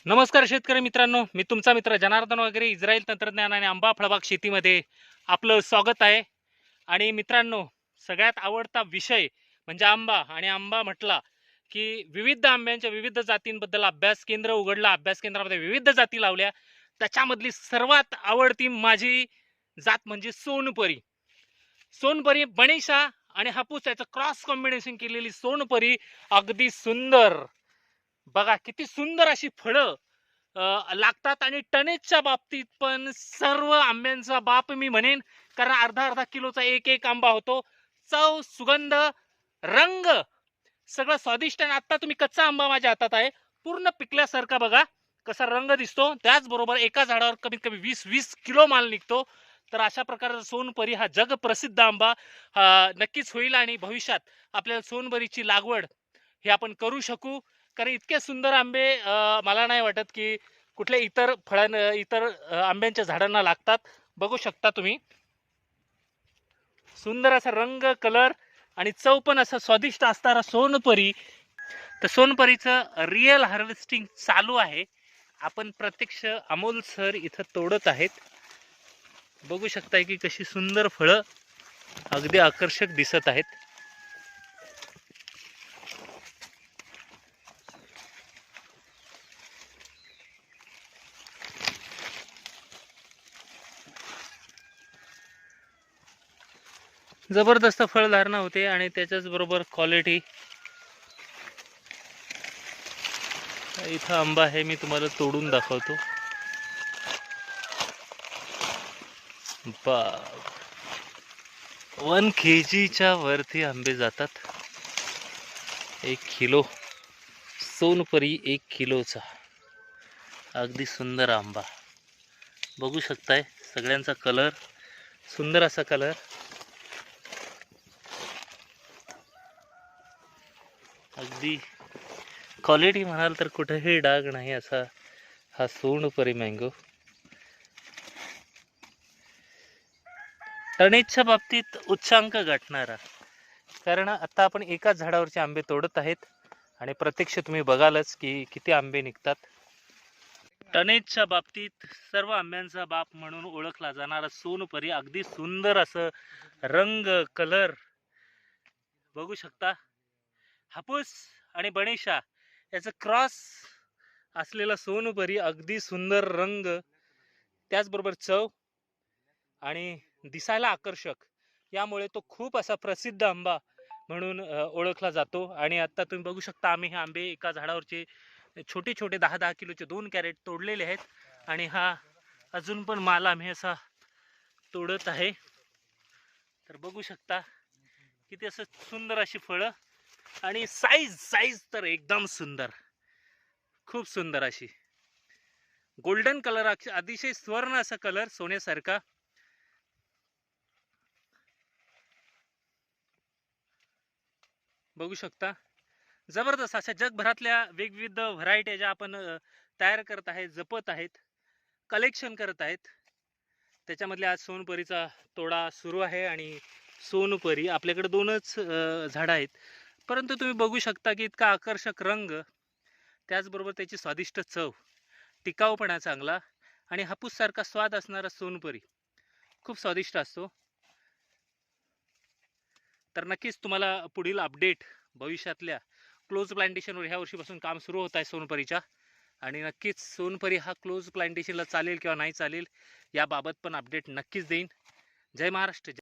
नमस्कार शेतकरी मित्रांनो, मी तुमचा मित्र जनार्दन वगैरे इस्रायल तंत्रज्ञान आणि आंबा फळबाग शेतीमध्ये आपलं स्वागत आहे. आणि मित्रांनो, सगळ्यात आवडता विषय म्हणजे आंबा. आणि आंबा म्हटला की विविध आंब्यांच्या विविध जातींबद्दल अभ्यास केंद्र उघडलं, अभ्यास केंद्रामध्ये विविध जाती लावल्या. त्याच्यामधली सर्वात आवडती माझी जात म्हणजे सोनपरी. सोनपरी बणिशा आणि हापूस याचं क्रॉस कॉम्बिनेशन केलेली सोनपरी अगदी सुंदर. बघा किती सुंदर अशी फळं लागतात. आणि टनेजच्या बाबतीत पण सर्व आंब्यांचा बाप मी म्हणेन, कारण अर्धा अर्धा किलोचा एक एक आंबा होतो. चव, सुगंध, रंग सगळं स्वादिष्ट. आणि आता तुम्ही कच्चा आंबा माझ्या हातात आहे, पूर्ण पिकल्यासारखा बघा कसा रंग दिसतो. त्याचबरोबर एका झाडावर कमीत कमी 20-20 किलो माल निघतो. तर अशा प्रकारचा सोनपरी हा जग प्रसिद्ध आंबा नक्कीच होईल. आणि भविष्यात आपल्याला सोनपरीची लागवड हे आपण करू शकू, कारण इतके सुंदर आंबे मला नाही वाटत की कुठल्या इतर आंब्यांच्या झाडांना लागतात. बघू शकता तुम्ही, सुंदर असा रंग, कलर आणि चव पण असा स्वादिष्ट असणारा सोनपरी. तर सोनपरीचं रिअल हार्वेस्टिंग चालू आहे. आपण प्रत्यक्ष अमोल सर इथं तोडत आहेत. बघू शकताय की कशी सुंदर फळं अगदी आकर्षक दिसत आहेत. जबरदस्त फळधारणा होते आणि त्याच्याच बरोबर क्वालिटी. इथं आंबा आहे, मी तुम्हाला तोडून दाखवतो. 1 kg वरती आंबे जातात. 1 किलो सोनपरी, 1 किलोचा अगदी सुंदर आंबा. बघू शकताय सगळ्यांचा कलर, सुंदर असा कलर. अगदी क्वालिटी म्हणाल तर कुठेही डाग नाही असा हा सोनपरी मँगो. टनेजच्या बाबतीत उच्चांक गाठणारा, कारण आता आपण एकाच झाडावरचे आंबे तोडत आहेत आणि प्रत्यक्ष तुम्ही बघालच की किती आंबे निघतात. टनेजच्या बाबतीत सर्व आंब्यांचा बाप म्हणून ओळखला जाणारा सोनपरी अगदी सुंदर असं रंग, कलर बघू शकता. हापूस आणि बणेशा याचं क्रॉस असलेला सोनपरी अगदी सुंदर रंग, त्याचबरोबर चव आणि दिसायला आकर्षक, यामुळे तो खूप असा प्रसिद्ध आंबा म्हणून ओळखला जातो. आणि आता तुम्ही बघू शकता, आम्ही हे आंबे एका झाडावरचे छोटे छोटे 10-10 किलोचे 2 कॅरेट तोडलेले आहेत. आणि हा अजून पण माल आम्ही असा तोडत आहे. तर बघू शकता किती असं सुंदर अशी फळं. आणि साईज साईज तर एकदम सुंदर, खूप सुंदर अशी गोल्डन कलर, अतिशय स्वर्ण असा कलर, सोन्यासारखा. बघू शकता जबरदस्त अशा जगभरातल्या वेगविविध व्हरायटी ज्या आपण तयार करत आहेत, जपत आहेत, कलेक्शन करत आहेत, त्याच्यामधले आज सोनपरीचा तोडा सुरू आहे. आणि सोनपरी आपल्याकडे 2च झाडं आहेत, परंतु तुम्ही बघू शकता की इतका आकर्षक रंग, त्याचबरोबर त्याची स्वादिष्ट चव, टिकाऊपणा चांगला आणि हापूस सारखा स्वाद असणारा सोनपरी खूप स्वादिष्ट असतो. तर नक्कीच तुम्हाला पुढील अपडेट भविष्यातल्या क्लोज प्लांटेशनवर ह्या वर्षीपासून काम सुरू होत आहे सोनपरीच्या. आणि नक्कीच सोनपरी हा क्लोज प्लांटेशनला चालेल किंवा नाही चालेल याबाबत पण अपडेट नक्कीच देईन. जय महाराष्ट्र.